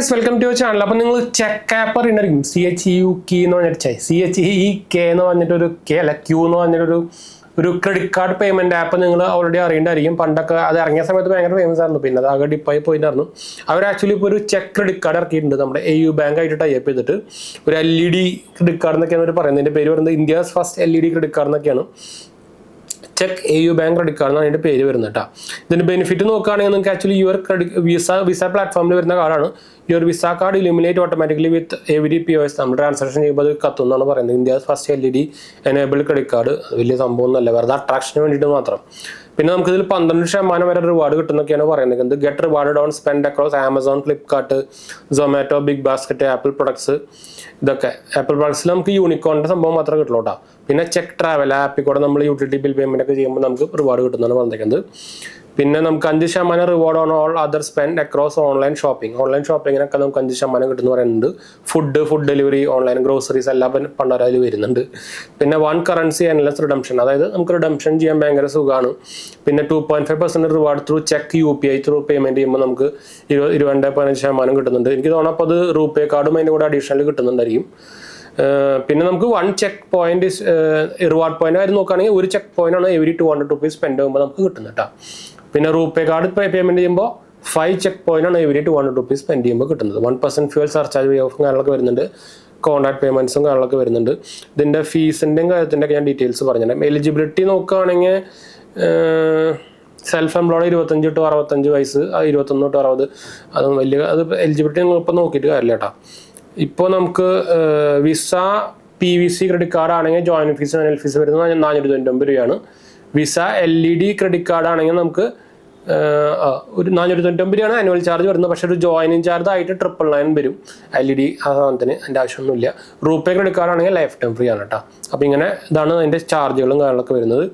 Guys, welcome to your channel. അപ്പോൾ നിങ്ങൾ check app അറിയണ്ടായിരിക്കും. CHEUK എന്ന് പറഞ്ഞിട്ട് CHEK എന്ന് പറഞ്ഞിട്ടൊരു കെ അല്ല ക്യൂ എന്ന് പറഞ്ഞിട്ടൊരു ക്രെഡിറ്റ് കാർഡ് പേയ്മെന്റ് ആപ്പ് നിങ്ങൾ ഓൾറെഡി അറിയണ്ടായിരിക്കും. പണ്ടൊക്കെ അത് ഇറങ്ങിയ സമയത്ത് ഭയങ്കര ഫേമസ് ആയിരുന്നു. പിന്നെ അത് ആകെ ഡിപ്പായി പോയിട്ടുണ്ടായിരുന്നു. അവർ ആക്ച്വലി ഇപ്പോൾ ഒരു ചെക്ക് ക്രെഡിറ്റ് കാർഡ് ഇറക്കിയിട്ടുണ്ട്. നമ്മുടെ AU ബാങ്ക് ആയിട്ട് ടൈപ്പ് ചെയ്തിട്ട് ഒരു LED ക്രെഡിറ്റ് കാർഡ് എന്നൊക്കെയാണ് അവർ പറയുന്നത്. ഇതിൻ്റെ പേര് പറയുന്നത് India's first LED credit card എന്നൊക്കെയാണ്. Check AU bank credit card എന്നാണ് അതിൻ്റെ പേര് വരുന്നത് കേട്ടോ. ഇതിൻ്റെ ബെനിഫിറ്റ് നോക്കുകയാണെങ്കിൽ നിങ്ങൾക്ക് ആക്ച്വലി യുവർ വിസ പ്ലാറ്റ്ഫോമിൽ വരുന്ന കാർഡാണ്. Your visa card illuminate automatically with every POS. നമ്മൾ ട്രാൻസാക്ഷൻ ചെയ്യുമ്പോൾ അത് കത്തുമെന്നാണ് പറയുന്നത്. India's first LED enabled credit card. വലിയ സംഭവം ഒന്നുമല്ല, വെറുതെ അട്രാക്ഷന് വേണ്ടിയിട്ട് മാത്രം. പിന്നെ നമുക്കിതിൽ 12% വരെ റിവാർഡ് കിട്ടുന്നൊക്കെയാണ് പറയുന്നത്. Get reward on spend across Amazon, Flipkart, Zomato, Big Basket, Apple products. ഇതൊക്കെ ആപ്പിൾ പ്രൊഡക്ട്സിൽ നമുക്ക് യൂണിക്കോണിൻ്റെ സംഭവം മാത്രമേ കിട്ടുള്ളൂ കേട്ടോ. പിന്നെ ചെക്ക് ട്രാവൽ ആപ്പിൽ കൂടെ നമ്മൾ യൂട്ടിലിറ്റി ബിൽ പേയ്മെന്റ് ഒക്കെ ചെയ്യുമ്പോൾ നമുക്ക് റിവാർഡ് കിട്ടുന്നതാണ് പറഞ്ഞിരിക്കുന്നത്. പിന്നെ നമുക്ക് 5% reward on all other spend across online shopping. Online ഷോപ്പിങ്ങിനൊക്കെ നമുക്ക് 5% കിട്ടുന്ന പറയുന്നുണ്ട്. ഫുഡ് ഡെലിവറി, ഓൺലൈൻ ഗ്രോസറീസ് എല്ലാം പണ്ടൊരു അതിൽ വരുന്നുണ്ട്. പിന്നെ 1 കറൻസി എൻലെസ് റിഡംഷൻ, അതായത് നമുക്ക് റിഡംഷൻ ചെയ്യാൻ ഭയങ്കര സുഖമാണ്. പിന്നെ 2.5% reward through check UPI through payment ചെയ്യുമ്പോൾ നമുക്ക് 22.5% കിട്ടുന്നുണ്ട്. എനിക്ക് തോന്നുന്നു അപ്പോൾ അത് റൂപേ കാർഡും അതിൻ്റെ കൂടെ അഡീഷണൽ കിട്ടുന്നുണ്ടായിരിക്കും. പിന്നെ നമുക്ക് 1 ചെക്ക് പോയിന്റ് റിവാർഡ് പോയിന്റ് കാര്യം നോക്കുകയാണെങ്കിൽ ഒരു ചെക്ക് പോയിന്റ് ആണ് എവരി 200 rupees സ്പെൻഡ് ചെയ്യുമ്പോൾ നമുക്ക് കിട്ടുന്നത് കേട്ടോ. പിന്നെ റൂപേ കാർഡ് പേയ്മെന്റ് ചെയ്യുമ്പോൾ 5 ചെക്ക് പോയിന്റ് ആണ് എവരി 200 rupees സ്പെൻഡ് ചെയ്യുമ്പോൾ കിട്ടുന്നത്. 1% ഫ്യൂൽ സർചാർജ് വേ ഓഫ് കാര്യങ്ങളൊക്കെ വരുന്നുണ്ട്. കോൺട്രാക്ട് പേയ്മെന്റ്സും കാര്യങ്ങളൊക്കെ വരുന്നുണ്ട്. ഇതിൻ്റെ ഫീസിൻ്റെയും കാര്യത്തിൻ്റെ ഒക്കെ ഞാൻ ഡീറ്റെയിൽസ് പറഞ്ഞിട്ടുണ്ട്. എലിജിബിലിറ്റി നോക്കുകയാണെങ്കിൽ സെൽഫ് എംപ്ലോയ്ഡ് 25 to 65 വയസ്സ്, 21 to 60, അത് വലിയ അത് എലിജിബിലിറ്റി നിങ്ങളിപ്പോൾ നോക്കിയിട്ട് കാര്യമില്ല കേട്ടോ. ഇപ്പോൾ നമുക്ക് വിസ PVC ക്രെഡിറ്റ് കാർഡ് ആണെങ്കിൽ ജോയിൻ ഫീസ് ആനുവൽ ഫീസ് വരുന്നത് 499 രൂപയാണ്. വിസ LED ക്രെഡിറ്റ് കാർഡ് ആണെങ്കിൽ നമുക്ക് ഒരു 499 രൂപയാണ് ആനുവൽ ചാർജ് വരുന്നത്. പക്ഷേ ഒരു ജോയിനിങ് ചാർജ് ആയിട്ട് 999 വരും. LED ആ സാധനത്തിന് അതിൻ്റെ ആവശ്യമൊന്നുമില്ല. റൂപേ ക്രെഡിറ്റ് കാർഡ് ആണെങ്കിൽ ലൈഫ് ടൈം ഫ്രീ ആണ് കേട്ടോ. അപ്പോൾ ഇങ്ങനെ ഇതാണ് അതിൻ്റെ ചാർജുകളും കാര്യങ്ങളൊക്കെ വരുന്നത്.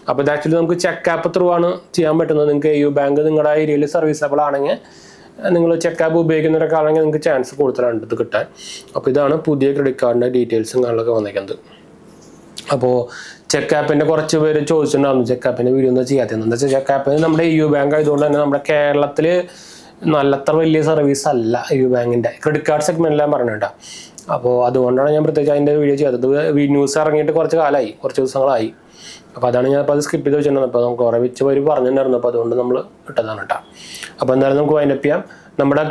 അപ്പോൾ ഇത് ആക്ച്വലി നമുക്ക് ചെക്ക് ആപ്പ് ത്രൂ ആണ് ചെയ്യാൻ പറ്റുന്നത്. നിങ്ങൾക്ക് AU ബാങ്ക് നിങ്ങളുടെ ഏരിയയിൽ സർവീസബിൾ ആണെങ്കിൽ, നിങ്ങൾ ചെക്ക് ആപ്പ് ഉപയോഗിക്കുന്നവരൊക്കെ ആണെങ്കിൽ നിങ്ങൾക്ക് ചാൻസ് കൂടുതലാണ് ഇത് കിട്ടാൻ. അപ്പോൾ ഇതാണ് പുതിയ ക്രെഡിറ്റ് കാർഡിൻ്റെ ഡീറ്റെയിൽസും കാര്യങ്ങളൊക്കെ വന്നിരിക്കുന്നത്. അപ്പോൾ ചെക്ക് ആപ്പിൻ്റെ കുറച്ച് പേര് ചോദിച്ചിട്ടുണ്ടായിരുന്നു ചെക്ക് ആപ്പിൻ്റെ വീഡിയോ എന്താ ചെയ്യാത്തത്. എന്താ വെച്ചാൽ ചെക്ക് ആപ്പിന് നമ്മുടെ AU ബാങ്ക് ആയതുകൊണ്ട് തന്നെ നമ്മുടെ കേരളത്തിൽ നല്ലത്ര വലിയ സർവീസ് അല്ല AU ബാങ്കിൻ്റെ ക്രെഡിറ്റ് കാർഡ് സെഗ്മെൻറ്റിലാണ് പറഞ്ഞിട്ടാ. അപ്പോൾ അതുകൊണ്ടാണ് ഞാൻ പ്രത്യേകിച്ച് അതിൻ്റെ വീഡിയോ ചെയ്തത്. ന്യൂസ് ഇറങ്ങിയിട്ട് കുറച്ച് ദിവസങ്ങളായി. അപ്പോൾ അതാണ് ഞാൻ അപ്പോൾ അത് സ്കിപ്പ് ചെയ്ത് വെച്ചിട്ടുണ്ടായിരുന്നു. അപ്പോൾ നമുക്ക് കുറേ വെച്ച് പേര് പറഞ്ഞിട്ടുണ്ടായിരുന്നു. അപ്പോൾ അതുകൊണ്ട് നമ്മൾ ഇട്ടതാണ് കേട്ടോ. അപ്പോൾ എന്തായാലും നമുക്ക് വൈൻഡപ്പ് ചെയ്യാം. നമ്മുടെ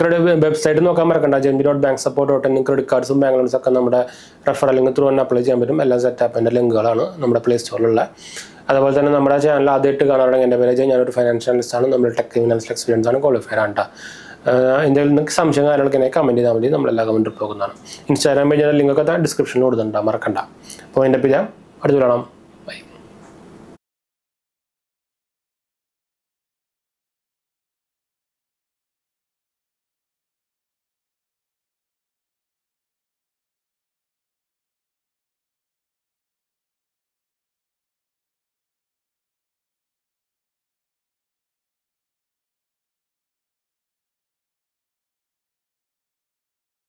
വെബ്സൈറ്റ് നോക്കാൻ മറക്കണ്ട, jnb.banksupport.in. ക്രെഡിറ്റ് കാർഡ്സും ബാങ്ക് ലോൺസ് ഒക്കെ നമ്മുടെ റെഫറൽ ലിങ്ക് ത്രൂ തന്നെ അപ്ലൈ ചെയ്യാൻ പറ്റും. എല്ലാ സെറ്റ് ആപ്പിൻ്റെ ലിങ്കുകളാണ് നമ്മുടെ പ്ലേ സ്റ്റോറിലുള്ള. അതുപോലെ തന്നെ നമ്മുടെ ചാനൽ ആദ്യമായിട്ട് കാണാറുണ്ടെങ്കിൽ എൻ്റെ പേര് ഞാനൊരു ഫൈനാൻഷ്യൽ അനലിസ്റ്റാണ്. നമ്മൾ ടെക് ഫിനാൻഷ്യൽ എക്സ്പീരിയൻസ് ആണ്, ക്വാളിഫൈഡ് ആണ് കേട്ടോ. എന്തെങ്കിലും നിങ്ങൾക്ക് സംശയം കാര്യങ്ങളൊക്കെ കമൻറ്റ് ചെയ്താൽ മതി, നമ്മളെല്ലാ കമൻറ്റ് പോകുന്നതാണ്. ഇൻസ്റ്റാഗ്രാം പേജ് ലിങ്കൊക്കെ ഡിസ്ക്രിപ്ഷനിൽ കൊടുത്തിട്ടുണ്ടാകും, മറക്കണ്ട. അപ്പോൾ എൻ്റെ പേര് അടുത്ത് കാണാം.